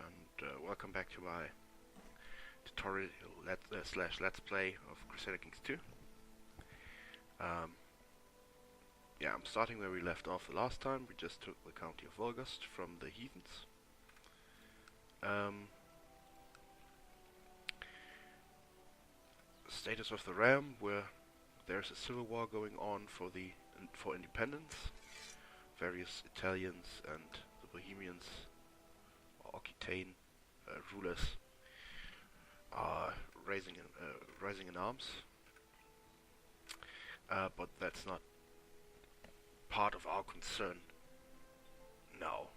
and welcome back to my tutorial slash let's play of Crusader Kings 2. Um, yeah, I'm starting where we left off the last time. We just took the county of Volgast from the heathens. Status of the realm, where there's a civil war going on for independence. Various Italians and the Bohemians or Aquitaine rulers are rising in arms, but that's not part of our concern now.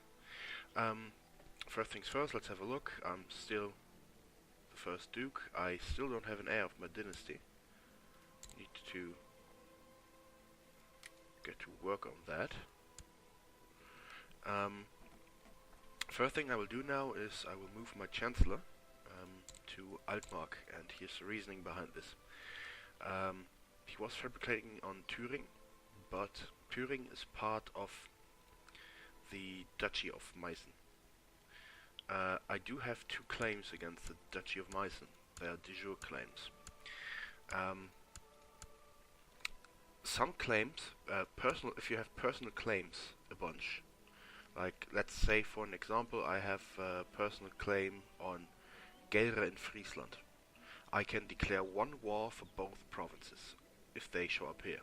First things first, let's have a look. I'm still the first duke. I still don't have an heir of my dynasty. Need to get to work on that. First thing I will do now is I will move my chancellor to Altmark, and here's the reasoning behind this. He was fabricating on Turing, but Turing is part of the Duchy of Meissen. I do have two claims against the Duchy of Meissen. They are de jure claims. Some claims, if you have personal claims, a bunch. Like, let's say for an example, I have a personal claim on Gelre in Friesland. I can declare one war for both provinces, if they show up here.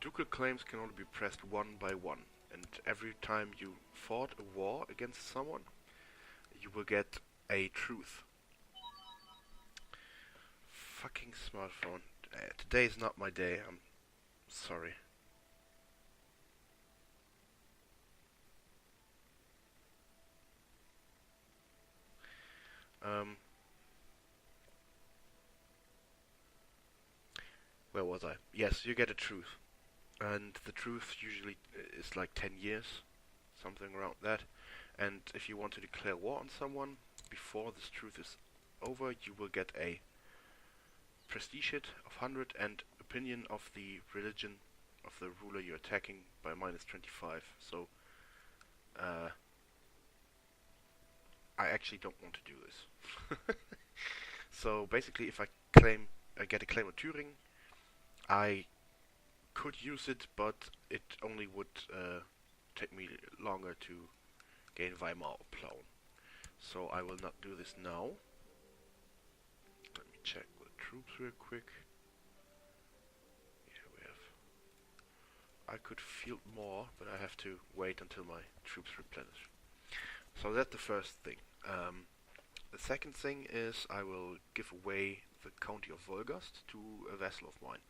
Ducal claims can only be pressed one by one, and every time you fought a war against someone, you will get a truth. Fucking smartphone. Today is not my day, I'm sorry. Where was I? Yes, you get a truth. And the truth usually is like 10 years, something around that. And if you want to declare war on someone before this truth is over, you will get a prestige hit of 100 and opinion of the religion of the ruler you're attacking by -25. So I actually don't want to do this. So basically, if I get a claim on Turing, I could use it, but it only would take me longer to gain Weimar or Plauen. So I will not do this now. Let me check the troops real quick. Yeah, we have... I could field more, but I have to wait until my troops replenish. So that's the first thing. The second thing is I will give away the county of Volgast to a vassal of mine.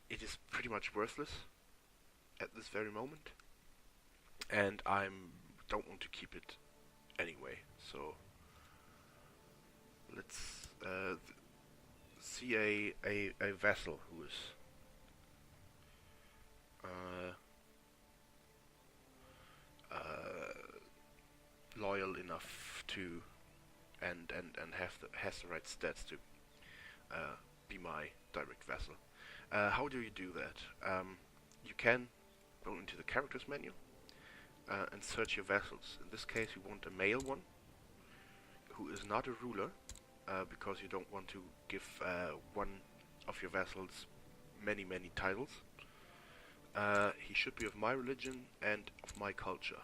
It is pretty much worthless at this very moment, and I don't want to keep it anyway. So let's see a vassal who is loyal enough to and has the right stats to be my direct vassal. How do you do that? You can go into the characters menu and search your vassals. In this case, you want a male one who is not a ruler, because you don't want to give one of your vassals many titles. He should be of my religion and of my culture.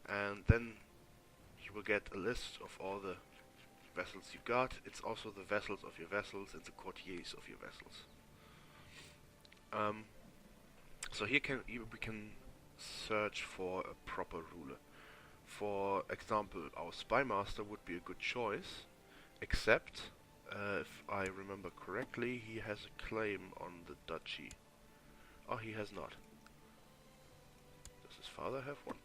And then you will get a list of all the vassals you got. It's also the vassals of your vassals and the courtiers of your vassals. So here we can search for a proper ruler. For example, our spy master would be a good choice, except if I remember correctly, he has a claim on the duchy. Oh, he has not. Does his father have one?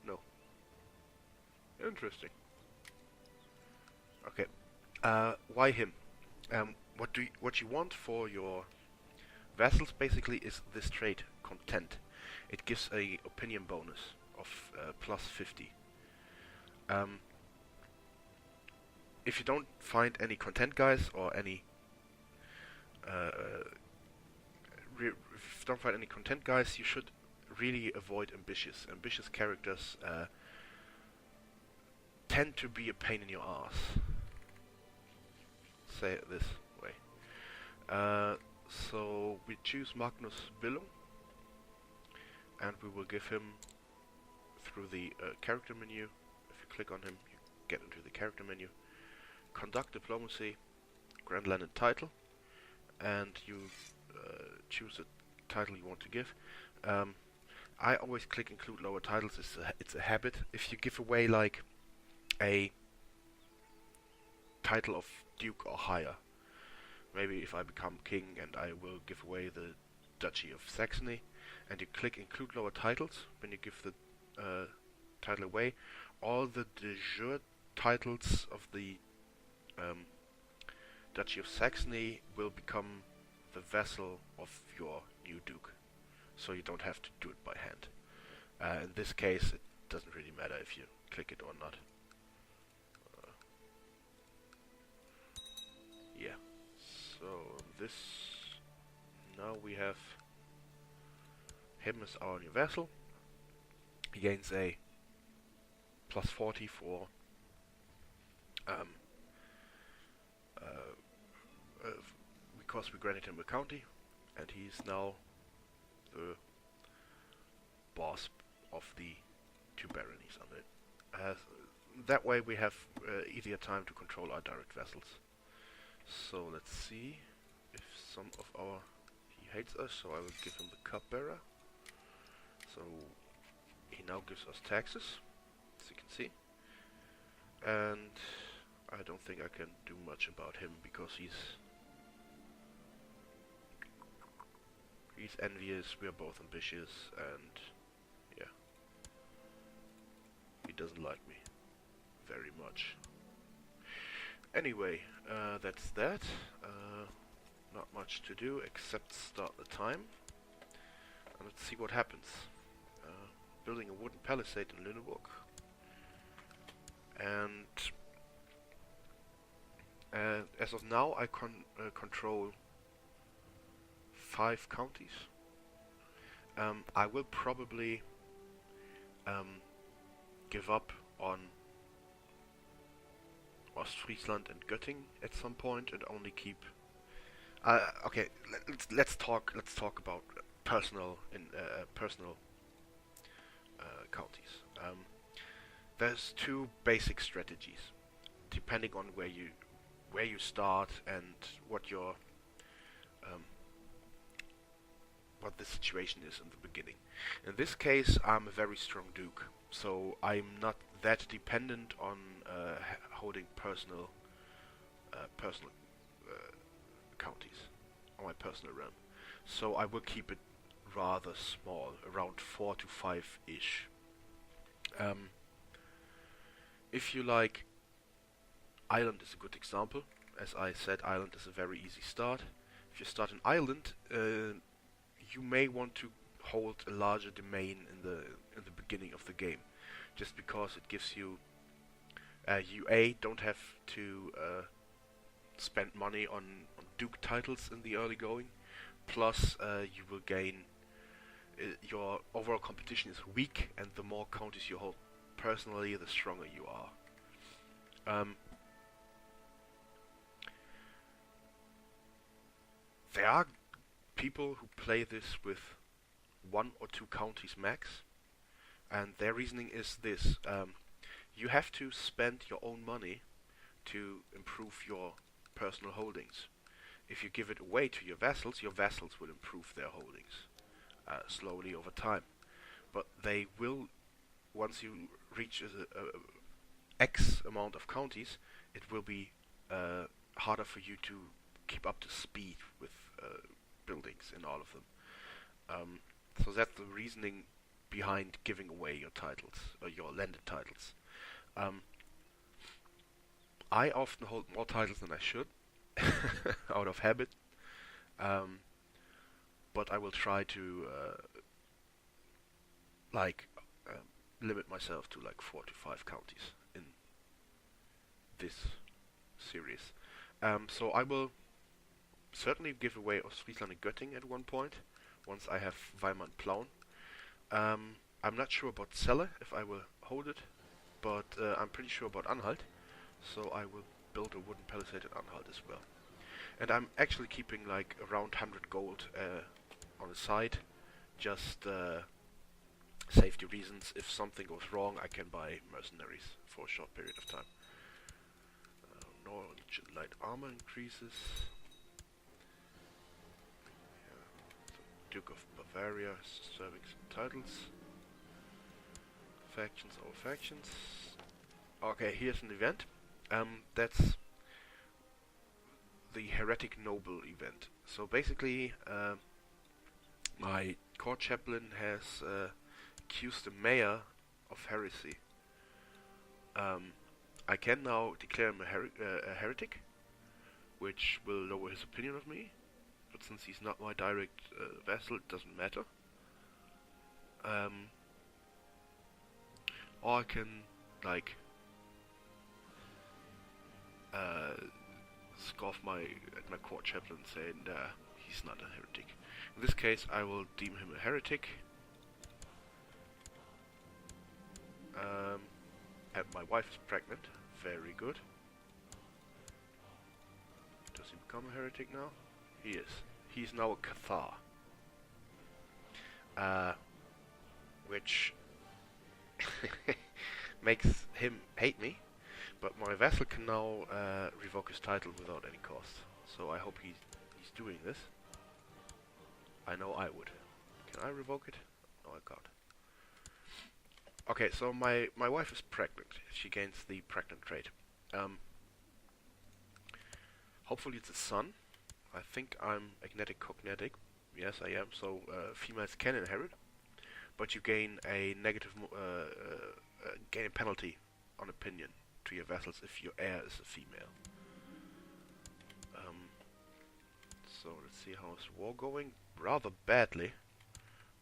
No. Interesting. Okay. Why him? What you want for your vassals basically is this trait, content. It gives a opinion bonus of +50. If you don't find any content guys or any if you don't find any content guys, you should really avoid ambitious. Ambitious characters tend to be a pain in your ass. Say it this way. So we choose Magnus Willum, and we will give him through the character menu. If you click on him, you get into the character menu. Conduct diplomacy, Grand Land and title, and you choose the title you want to give. I always click include lower titles. It's a habit. If you give away like a title of Duke or higher, maybe if I become king and I will give away the Duchy of Saxony, and you click include lower titles, when you give the title away, all the de jure titles of the Duchy of Saxony will become the vassal of your new duke, so you don't have to do it by hand. In this case, it doesn't really matter if you click it or not. Yeah. So this, now we have him as our new vassal. He gains a plus 40 for because we granted him a county, and he's now the boss of the two baronies under it. That way we have easier time to control our direct vassals. So let's see if some of our... He hates us, so I will give him the cupbearer. So he now gives us taxes, as you can see. And I don't think I can do much about him because he's envious, we are both ambitious, and yeah, he doesn't like me very much. Anyway, that's that. Not much to do except start the time. And let's see what happens. Building a wooden palisade in Lüneburg. And as of now I control 5 counties. I will probably give up on Ostfriesland and Göttingen at some point and only keep. Okay, let's talk about personal counties. There's 2 basic strategies, depending on where you start and what your what the situation is in the beginning. In this case, I'm a very strong duke, so I'm not that dependent on holding personal counties on my personal realm. So I will keep it rather small, around 4 to 5-ish. If you like, Ireland is a good example. As I said, Ireland is a very easy start. If you start in Ireland, you may want to hold a larger domain in the beginning of the game, just because it gives you you don't have to spend money on duke titles in the early going. Plus, you will gain your overall competition is weak, and the more counties you hold personally, the stronger you are. There are people who play this with 1 or 2 counties max, and their reasoning is this: you have to spend your own money to improve your personal holdings. If you give it away to your vassals will improve their holdings slowly over time. But they will, once you reach X amount of counties, it will be harder for you to keep up to speed with buildings in all of them. So that's the reasoning behind giving away your titles, or your landed titles. I often hold more titles than I should, out of habit, but I will try to limit myself to like 4 to 5 counties in this series. So I will certainly give away Ostfriesland and Göttingen at one point, once I have Weimar and Plauen. I'm not sure about Celle, if I will hold it, but I'm pretty sure about Anhalt, so I will build a wooden palisade at Anhalt as well. And I'm actually keeping like around 100 gold on the side, just safety reasons. If something goes wrong, I can buy mercenaries for a short period of time. Norwegian light armor increases. Duke of Bavaria serving some titles. Factions over factions. Okay, here's an event. That's the Heretic Noble event. So basically, my court chaplain has accused the mayor of heresy. I can now declare him a heretic, which will lower his opinion of me. But since he's not my direct vassal, it doesn't matter. Or I can, like, scoff at my court chaplain saying, nah, he's not a heretic. In this case, I will deem him a heretic. And my wife is pregnant. Very good. Does he become a heretic now? He is. He's now a Cathar. Which makes him hate me. But my vassal can now revoke his title without any cost. So I hope he's doing this. I know I would. Can I revoke it? No, I can't. Okay, so my wife is pregnant. She gains the pregnant trait. Hopefully it's a son. I think I'm agnetic cognetic. Yes, I am. So females can inherit, but you gain a negative, gain a penalty on opinion to your vassals if your heir is a female. So let's see how is war going. Rather badly.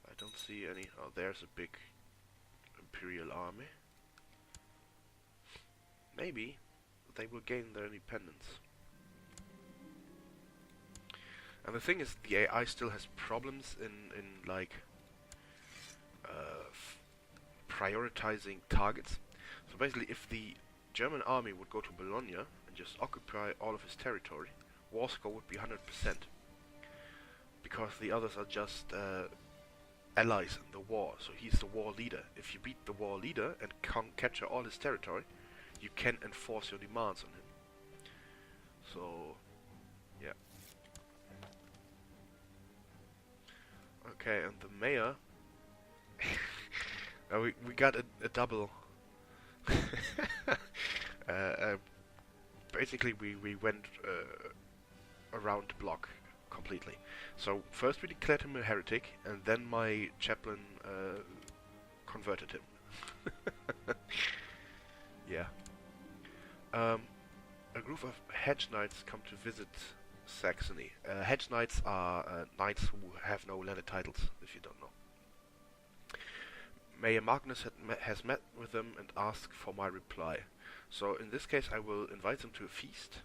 I don't see any. Oh, there's a big imperial army. Maybe they will gain their independence. And the thing is, the AI still has problems in like prioritizing targets. So basically, if the German army would go to Bologna and just occupy all of his territory, war score would be 100%. Because the others are just allies in the war, so he's the war leader. If you beat the war leader and capture all his territory, you can enforce your demands on him. So, yeah. Okay, and the mayor... we got a double. Basically, we went around the block completely. So first we declared him a heretic, and then my chaplain converted him. Yeah. A group of hedge knights come to visit Saxony. Hedge knights are knights who have no landed titles, if you don't know. Mayor Magnus has met with them and asked for my reply. So in this case I will invite them to a feast.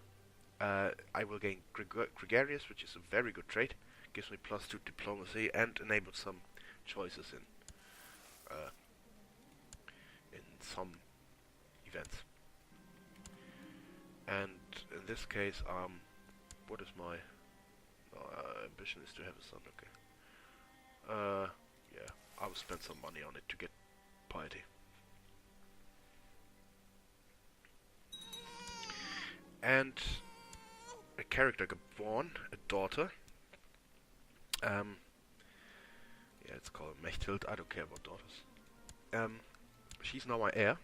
I will gain Gregarious, which is a very good trait. Gives me +2 diplomacy and enables some choices in some events. And in this case, what is my ambition is to have a son. Okay. Yeah, I will spend some money on it to get piety. And a character got born, a daughter. Yeah, it's called Mechthild. I don't care about daughters. She's now my heir.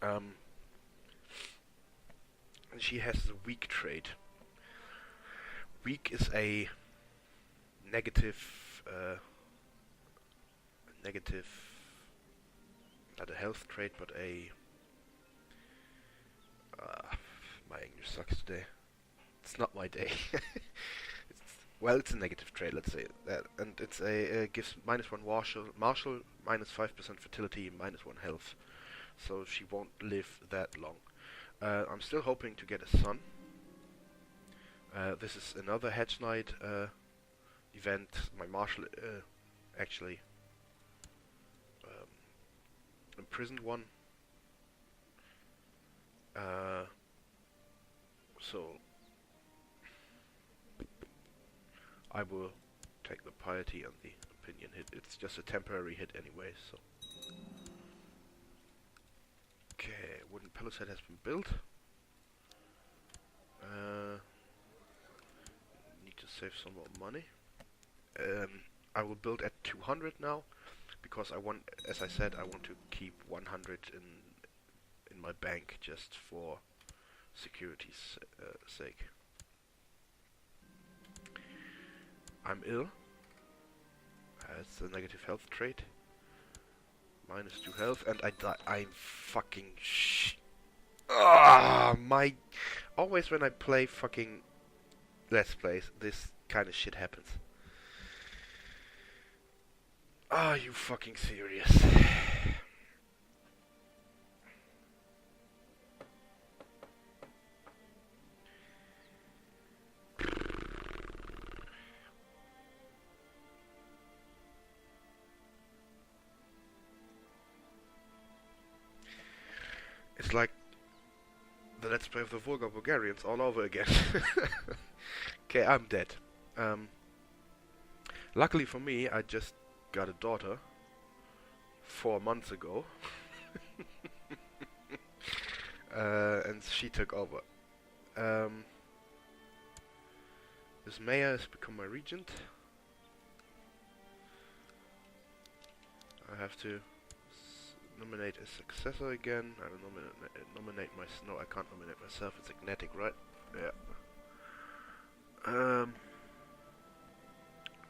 And she has the weak trait. Weak is a negative, not a health trait, but a. My English sucks today. It's not my day. It's a negative trait, let's say that, and it's gives -1 martial, -5% fertility, -1 health. So she won't live that long. I'm still hoping to get a son. This is another hedge knight event. My martial actually imprisoned one. Uh, so I will take the piety and the opinion hit. It's just a temporary hit anyway, so. Okay, wooden palisade has been built. Need to save some more money. I will build at 200 now, because I want, as I said, I want to keep 100 in my bank just for security's sake. I'm ill. It's a negative health trait. -2 health, and I die. I'm fucking my. Always when I play fucking Let's Plays, this kind of shit happens. Are you fucking serious? It's like the Let's Play of the Vulgar Bulgarians all over again. Okay, I'm dead. Luckily for me, I just got a daughter 4 months ago. And she took over. This mayor has become my regent. I have to nominate a successor again. I don't nominate myself. No, I can't nominate myself. It's agnetic, right? Yeah.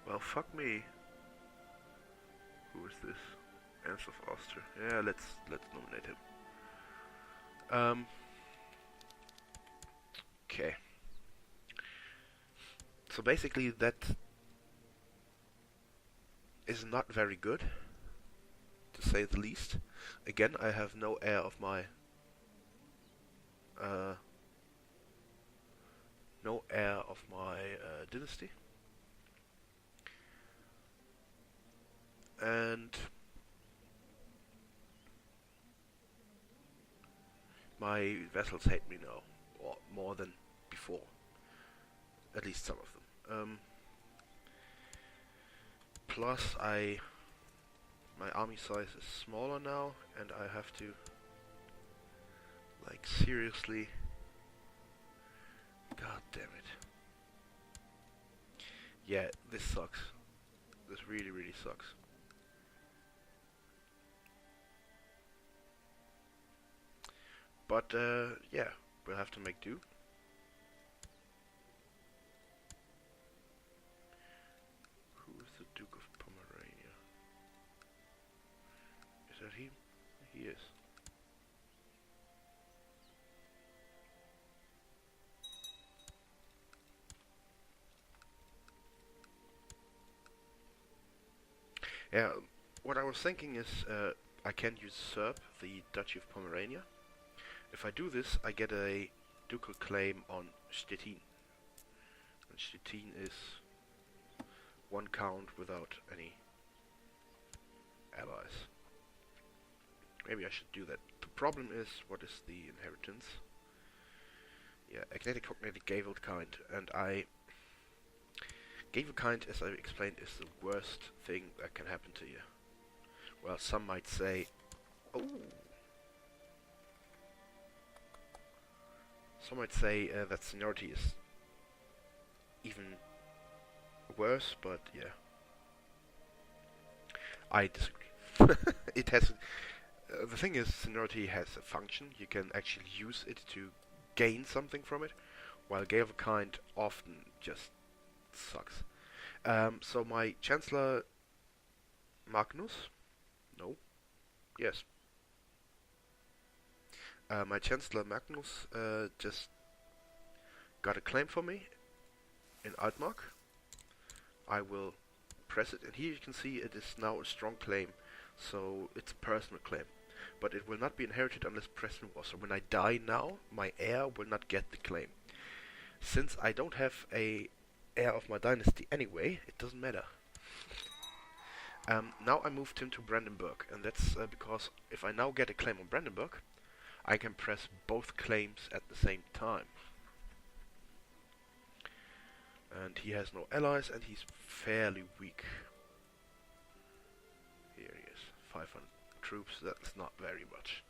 Well, fuck me. Who is this? Ernst of Austria. Yeah, let's nominate him. Okay. So basically, that is not very good, to say the least. Again, I have no heir of my dynasty, and my vassals hate me now, or more than before. At least some of them. Plus, my army size is smaller now, and I have to, like, seriously. God damn it. Yeah, this sucks. This really, really sucks. But, yeah, we'll have to make do. Who is the Duke of Pomerania? Is that him? He is. Yeah, what I was thinking is I can usurp the Duchy of Pomerania. If I do this, I get a ducal claim on Stettin. And Stettin is 1 count without any allies. Maybe I should do that. The problem is, what is the inheritance? Yeah, agnetic, cognatic, Gavelt kind, and Gavelt kind, as I explained, is the worst thing that can happen to you. Well, some might say, oh. Some might say that seniority is even worse, but yeah, I disagree. It has. The thing is, seniority has a function. You can actually use it to gain something from it, while Gavelt kind often just sucks. So my Chancellor Magnus, no, yes. My Chancellor Magnus just got a claim for me in Altmark. I will press it, and here you can see it is now a strong claim, so it's a personal claim. But it will not be inherited unless Preston was. So when I die now, my heir will not get the claim. Since I don't have a heir of my dynasty anyway, it doesn't matter. Now I moved him to Brandenburg, and that's because if I now get a claim on Brandenburg, I can press both claims at the same time. And he has no allies, and he's fairly weak. Here he is, 500 troops, that's not very much.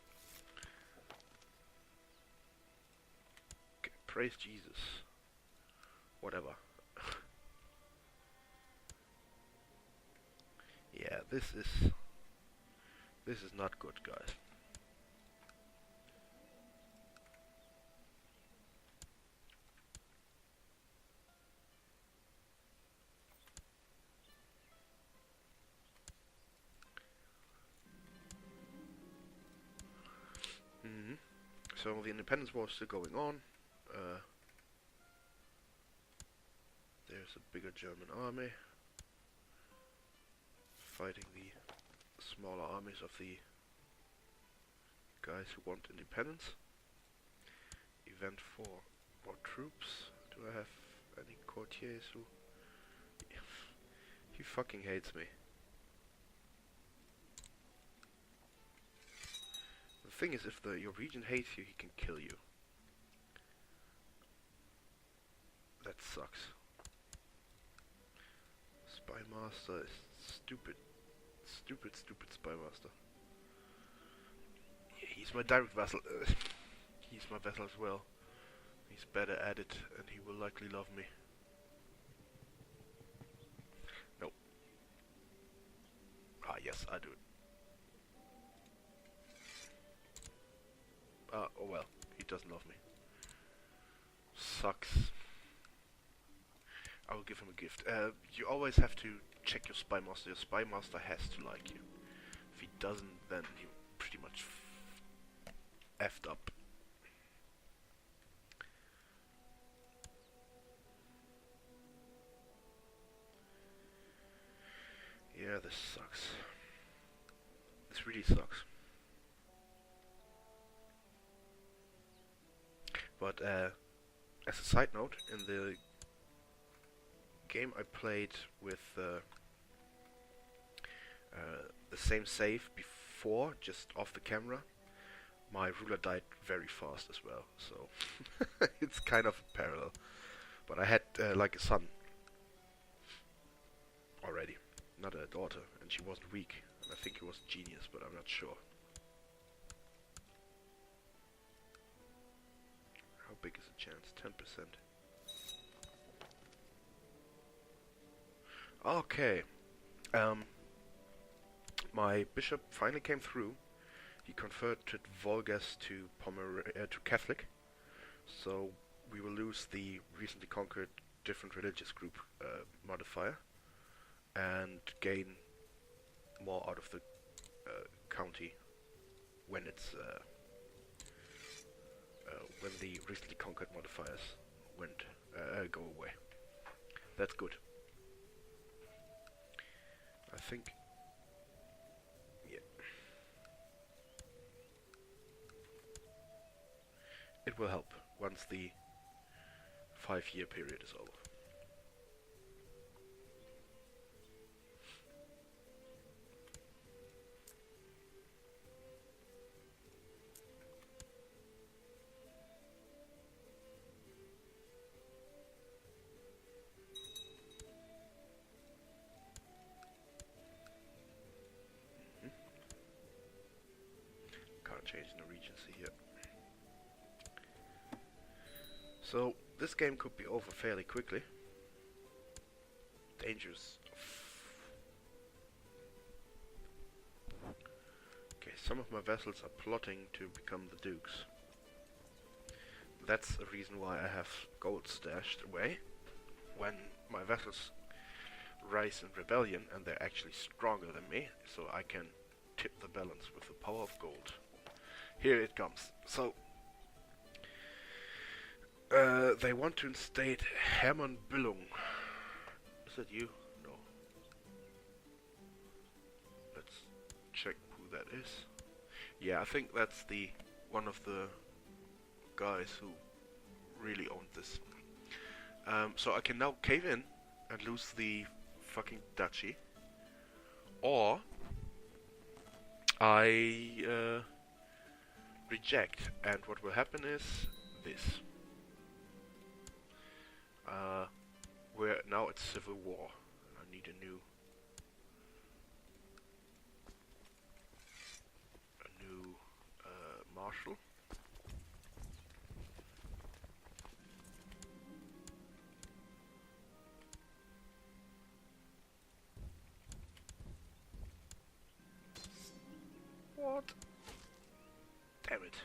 Okay, praise Jesus. Whatever. Yeah, this is not good, guys. So the independence war is still going on. There's a bigger German army fighting the smaller armies of the guys who want independence. Event 4. More troops. Do I have any courtiers who... He fucking hates me. The thing is, if your regent hates you, he can kill you. That sucks. Spy Master is stupid. Stupid Spy Master. Yeah, he's my direct vassal. He's my vassal as well. He's better at it, and he will likely love me. No. Ah, yes, I do it. Oh well, he doesn't love me. Sucks. I will give him a gift. You always have to check your spy master. Your spy master has to like you. If he doesn't, then he pretty much effed up. Yeah, this sucks. This really sucks. But as a side note, in the game I played with the same save before, just off the camera, my ruler died very fast as well, so it's kind of a parallel. But I had like a son already, not a daughter, and she wasn't weak, and I think he was a genius, but I'm not sure. How big is the chance? 10%. Okay. My bishop finally came through. He converted Volgas to to Catholic, so we will lose the recently conquered different religious group modifier and gain more out of the county when it's when the recently conquered modifiers go away. That's good. I think. Yeah. It will help once the 5-year period is over. Can't change the regency here. So this game could be over fairly quickly. Dangerous. Okay, some of my vassals are plotting to become the dukes. That's the reason why I have gold stashed away. When my vassals rise in rebellion and they're actually stronger than me, so I can tip the balance with the power of gold. Here it comes. So they want to instate Hermann Büllung. Is that you? No. Let's check who that is. Yeah, I think that's the one of the guys who really owned this. So I can now cave in and lose the fucking duchy, or I reject, and what will happen is this. Where now it's civil war. I need a new marshal. What? Damn it.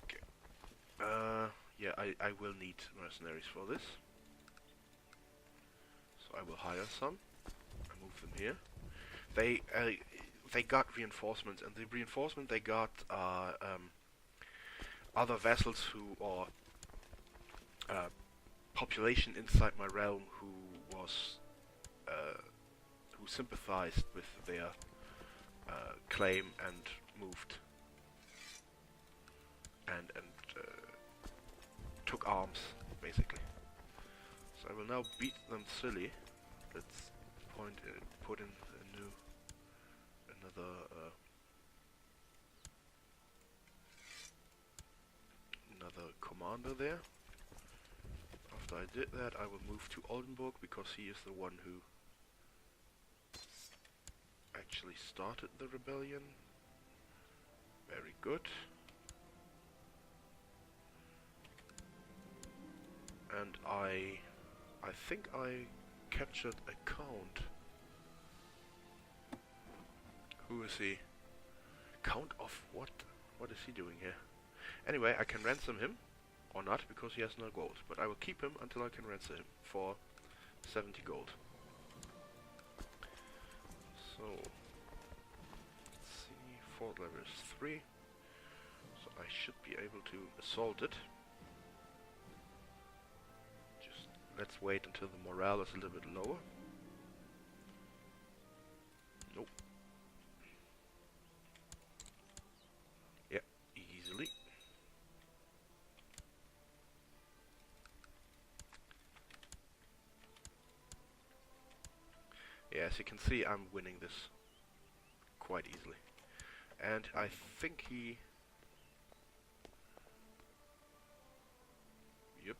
Okay. Yeah, I will need mercenaries for this. So I will hire some. I move them here. They got reinforcements, and the reinforcement they got are other vassals or population inside my realm who sympathized with their claim and moved and took arms, basically. So I will now beat them silly. Let's put in another commander there. After I did that, I will move to Oldenburg because he is the one who actually started the rebellion. Very good. And I think I captured a count. Who is he? Count of what? What is he doing here? Anyway, I can ransom him, or not, because he has no gold. But I will keep him until I can ransom him for 70 gold. So, let's see, fort level is 3. So I should be able to assault it. Just let's wait until the morale is a little bit lower. Nope. Yeah, easily. Yeah, as you can see, I'm winning this quite easily. And I think he... Yep.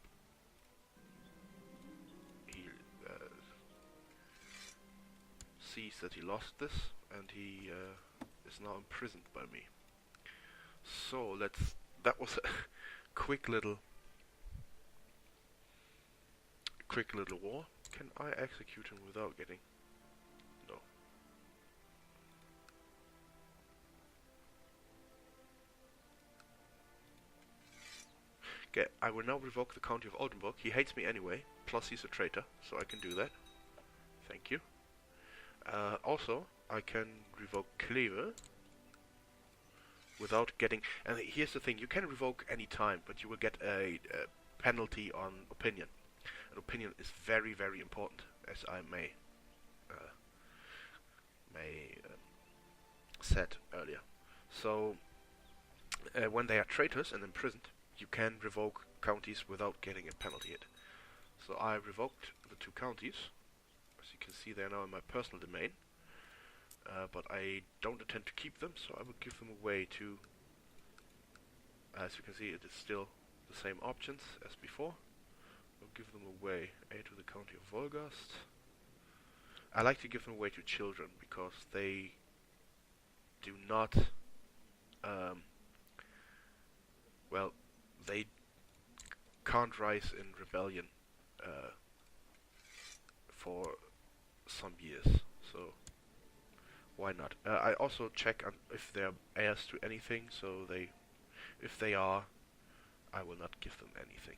He sees that he lost this, and he is now imprisoned by me. So let's... That was a quick little war. Can I execute him without getting... No. Okay, I will now revoke the County of Oldenburg. He hates me anyway, plus he's a traitor, so I can do that. Thank you. Also, I can revoke Kleve without getting... And here's the thing, you can revoke any time, but you will get a penalty on opinion. And opinion is very, very important, as I said earlier. So, when they are traitors and imprisoned, you can revoke counties without getting a penalty hit. So I revoked the 2 counties. As you can see, they are now in my personal domain. But I don't intend to keep them, so I will give them away to... As you can see, it is still the same options as before. I'll give them away. A to the County of Wolgast. I like to give them away to children, because they do not... well, they can't rise in rebellion for some years, so why not? I also check if they're heirs to anything, so if they are, I will not give them anything.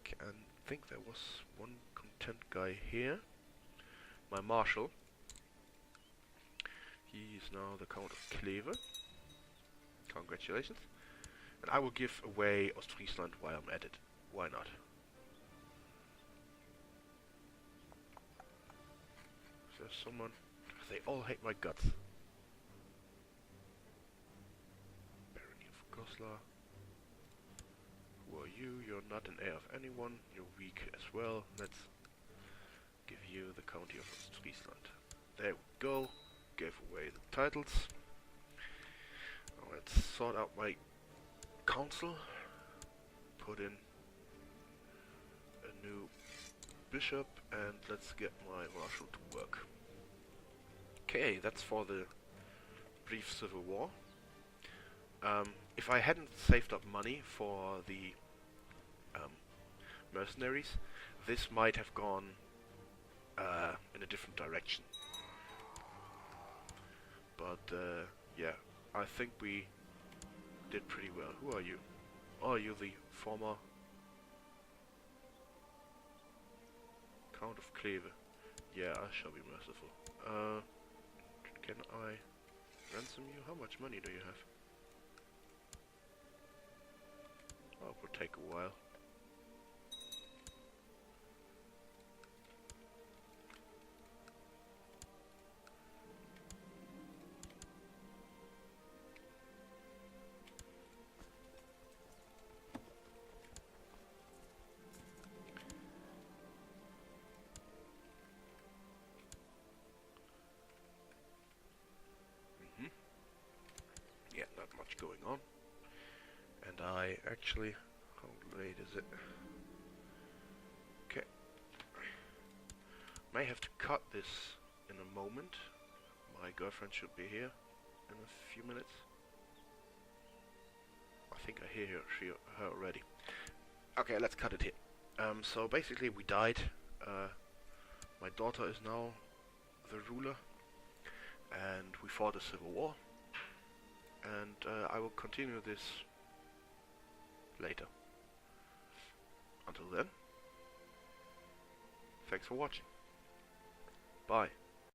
Okay, I think there was one content guy here. My marshal. He is now the Count of Kleve. Congratulations. And I will give away Ostfriesland while I'm at it. Why not? Is there someone... They all hate my guts. Barony of Goslar. Who are you? You're not an heir of anyone. You're weak as well. Let's you the county of Ostfriesland. There we go. Give away the titles. Now let's sort out my council. Put in a new bishop and let's get my marshal to work. Okay, that's for the brief civil war. If I hadn't saved up money for the mercenaries, this might have gone in a different direction. But yeah, I think we did pretty well. Who are you? Oh, you're the former Count of Kleve. Yeah, I shall be merciful. Can I ransom you? How much money do you have? Oh, it will take a while. Yeah, not much going on. And I actually... how late is it? Okay. May have to cut this in a moment. My girlfriend should be here in a few minutes. I think I hear her already. Okay, let's cut it here. So basically we died. My daughter is now the ruler. And we fought a civil war. And I will continue this later. Until then, thanks for watching. Bye.